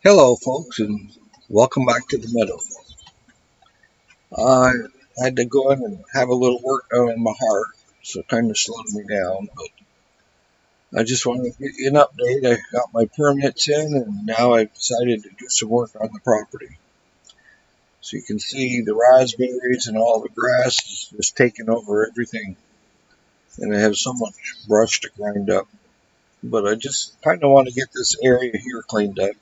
Hello, folks, and welcome back to the meadow. I had to go in and have a little work done in my heart, so it kind of slowed me down. But I just wanted to give you an update. I got my permits in, and now I've decided to do some work on the property. So you can see the raspberries and all the grass is just taking over everything, and I have so much brush to grind up. But I just kind of want to get this area here cleaned up.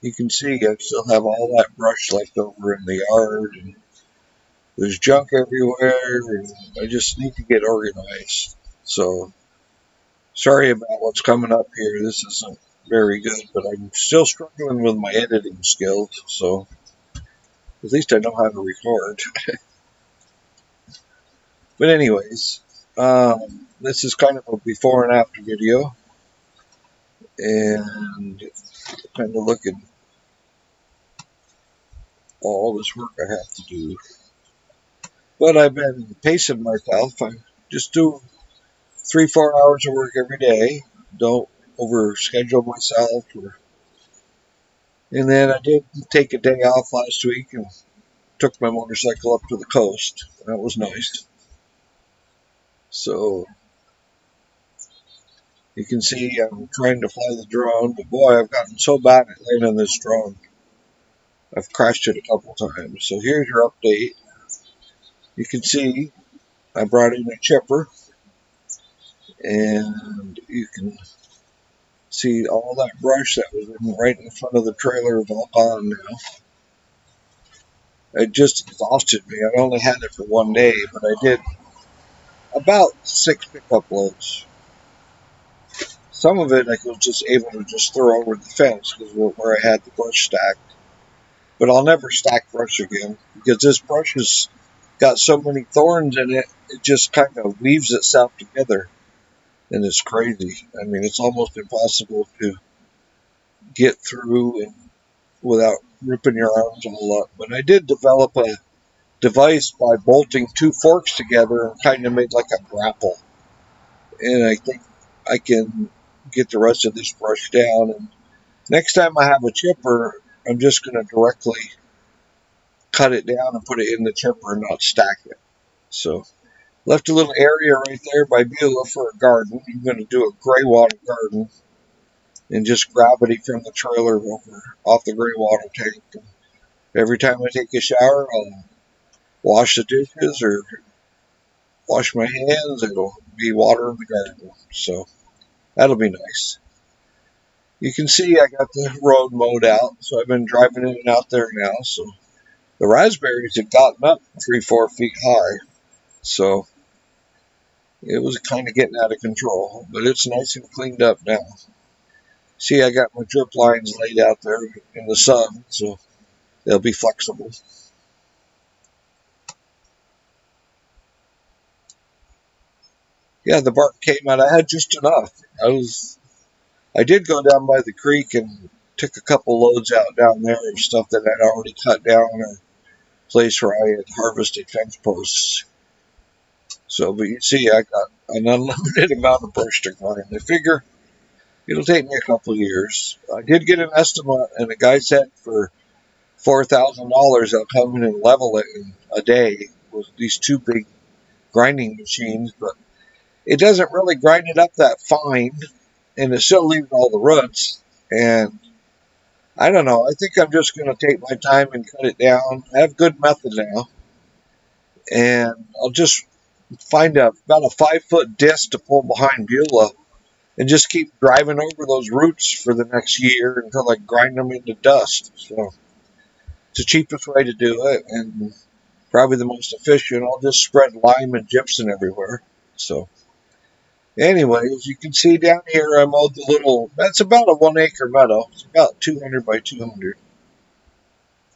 You can see I still have all that brush left over in the yard, and there's junk everywhere, and I just need to get organized. So sorry about what's coming up here. This isn't very good, but I'm still struggling with my editing skills. So at least I know how to record. But anyways, this is kind of a before and after video, and kind of looking all this work I have to do. But I've been pacing myself. I just do 3-4 hours of work every day. Don't overschedule myself. And then I did take a day off last week and took my motorcycle up to the coast. That was nice. So you can see I'm trying to fly the drone, but boy, I've gotten so bad at landing this drone. I've crashed it a couple times. So here's your update. You can see I brought in a chipper, and you can see all that brush that was right in front of the trailer is all gone now. It just exhausted me. I only had it for one day, but I did about 6 pickup loads. Some of it I was just able to just throw over the fence because where I had the brush stacked. But I'll never stack brush again because this brush has got so many thorns in it, it just kind of weaves itself together. And it's crazy. I mean, it's almost impossible to get through and without ripping your arms all up. But I did develop a device by bolting two forks together and kind of made like a grapple. And I think I can get the rest of this brush down. And next time I have a chipper, I'm just going to directly cut it down and put it in the chipper and not stack it. So left a little area right there by Beulah for a garden. I'm going to do a gray water garden and just gravity from the trailer over off the gray water tank. And every time I take a shower, I'll wash the dishes or wash my hands. It'll be water in the garden. So that'll be nice. You can see I got the road mowed out, so I've been driving in and out there now. So the raspberries had gotten up 3-4 feet high, so it was kind of getting out of control. But it's nice and cleaned up now. See, I got my drip lines laid out there in the sun, so they'll be flexible. Yeah, the bark came out. I had just enough. I did go down by the creek and took a couple loads out down there of stuff that I'd already cut down or place where I had harvested fence posts. So, but you see, I got an unlimited amount of brush to grind. I figure it'll take me a couple years. I did get an estimate, and the guy said for $4,000 they'll come in and level it in a day with these two big grinding machines. But it doesn't really grind it up that fine, and it still leaves all the roots. And I don't know. I think I'm just going to take my time and cut it down. I have good method now, and I'll just find about a 5 foot disc to pull behind Beulah and just keep driving over those roots for the next year until I grind them into dust. So it's the cheapest way to do it and probably the most efficient. I'll just spread lime and gypsum everywhere. So anyway, as you can see down here, I mowed the little, that's about a 1 acre meadow. It's about 200 by 200.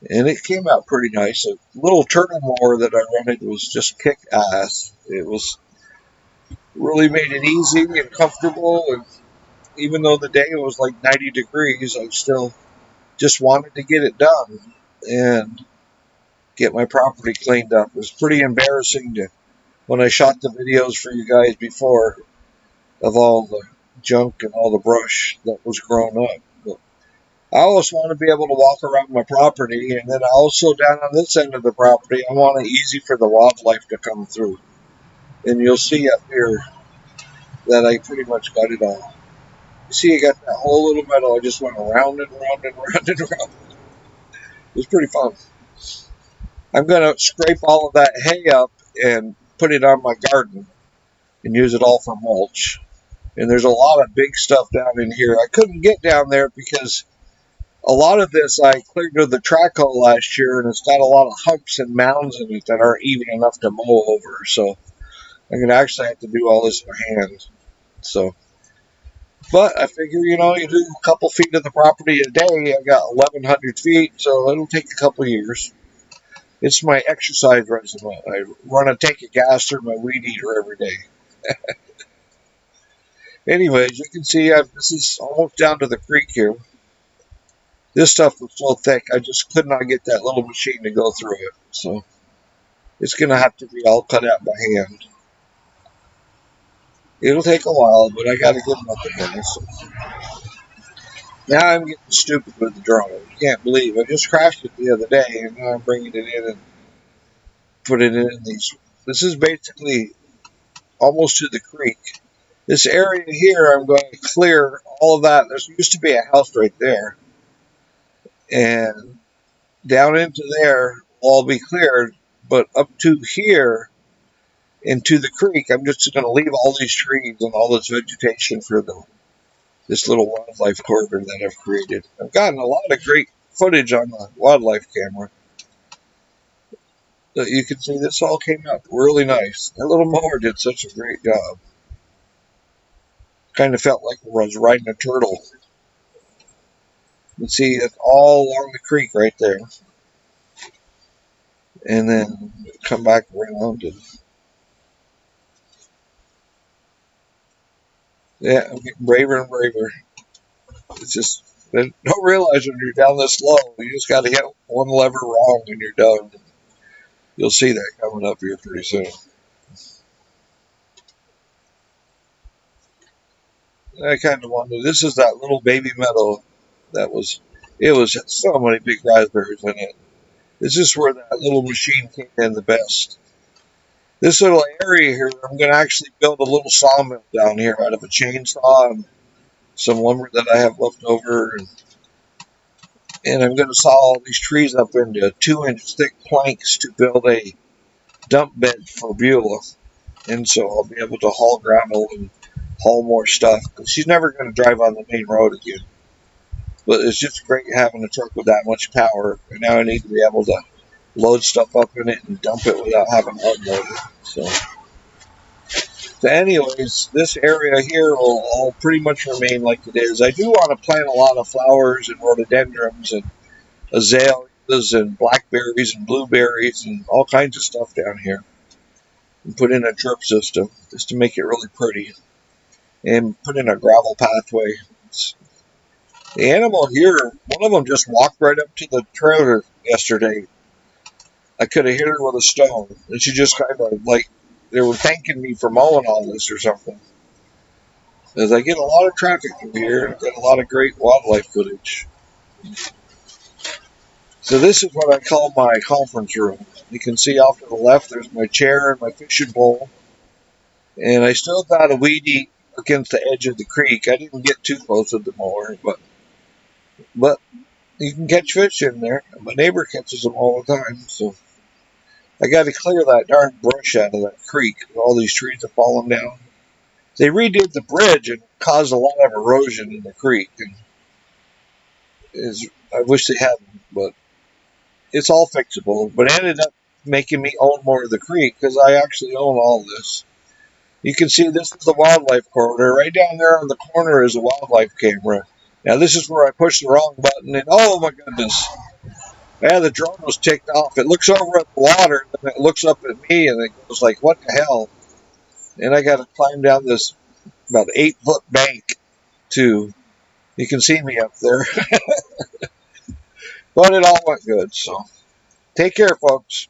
And it came out pretty nice. A little turtle mower that I rented was just kick ass. It was really made it easy and comfortable. And even though the day was like 90 degrees, I still just wanted to get it done and get my property cleaned up. It was pretty embarrassing to when I shot the videos for you guys before. of all the junk and all the brush that was grown up. But I always want to be able to walk around my property, and then also down on this end of the property, I want it easy for the wildlife to come through. And you'll see up here that I pretty much got it all. You see, I got that whole little meadow. I just went around and around and around and around. It was pretty fun. I'm going to scrape all of that hay up and put it on my garden and use it all for mulch. And there's a lot of big stuff down in here. I couldn't get down there because a lot of this I cleared with the track hoe last year, and it's got a lot of humps and mounds in it that aren't even enough to mow over. So I'm going to actually have to do all this by hand. So, but I figure, you do a couple feet of the property a day. I got 1,100 feet, so it'll take a couple years. It's my exercise regimen. I run a tank of gas through my weed eater every day. Anyways, you can see this is almost down to the creek here. This stuff was so thick, I just could not get that little machine to go through it. So it's going to have to be all cut out by hand. It'll take a while, but I got to get them up again. So now I'm getting stupid with the drone. You can't believe I just crashed it the other day, and now I'm bringing it in and putting it in these. This is basically almost to the creek. This area here, I'm going to clear all of that. There used to be a house right there, and down into there will all be cleared, but up to here into the creek, I'm just going to leave all these trees and all this vegetation for this little wildlife corridor that I've created. I've gotten a lot of great footage on the wildlife camera. So you can see this all came out really nice. That little mower did such a great job. Kind of felt like I was riding a turtle. You can see it's all along the creek right there. And then come back around and yeah, I'm getting braver and braver. It's just, don't realize when you're down this low, you just got to hit one lever wrong and you're done. You'll see that coming up here pretty soon. I kind of wanted, this is that little baby meadow it was so many big raspberries in it. This is where that little machine came in the best. This little area here, I'm going to actually build a little sawmill down here out of a chainsaw and some lumber that I have left over. And I'm going to saw all these trees up into 2-inch thick planks to build a dump bed for Beulah. And so I'll be able to haul gravel and haul more stuff. She's never going to drive on the main road again. But it's just great having a truck with that much power. And now I need to be able to load stuff up in it and dump it without having to unload it. So anyways, this area here will all pretty much remain like it is. I do want to plant a lot of flowers and rhododendrons and azaleas and blackberries and blueberries and all kinds of stuff down here. And put in a drip system just to make it really pretty. And put in a gravel pathway. The animal here, one of them just walked right up to the trailer yesterday. I could have hit her with a stone. And she just kind of like, they were thanking me for mowing all this or something. As I get a lot of traffic through here, I get a lot of great wildlife footage. So this is what I call my conference room. You can see off to the left, there's my chair and my fishing bowl. And I still got a weed eat against the edge of the creek. I didn't get too close with the mower, but you can catch fish in there. My neighbor catches them all the time, so I got to clear that darn brush out of that creek. All these trees have fallen down. They redid the bridge and caused a lot of erosion in the creek. And I wish they hadn't, but it's all fixable. But it ended up making me own more of the creek because I actually own all this. You can see this is the wildlife corridor. Right down there on the corner is a wildlife camera. Now this is where I pushed the wrong button and oh my goodness. Yeah, the drone was ticked off. It looks over at the water and it looks up at me and it goes like, what the hell? And I got to climb down this about 8-foot bank to, you can see me up there. But it all went good. So take care, folks.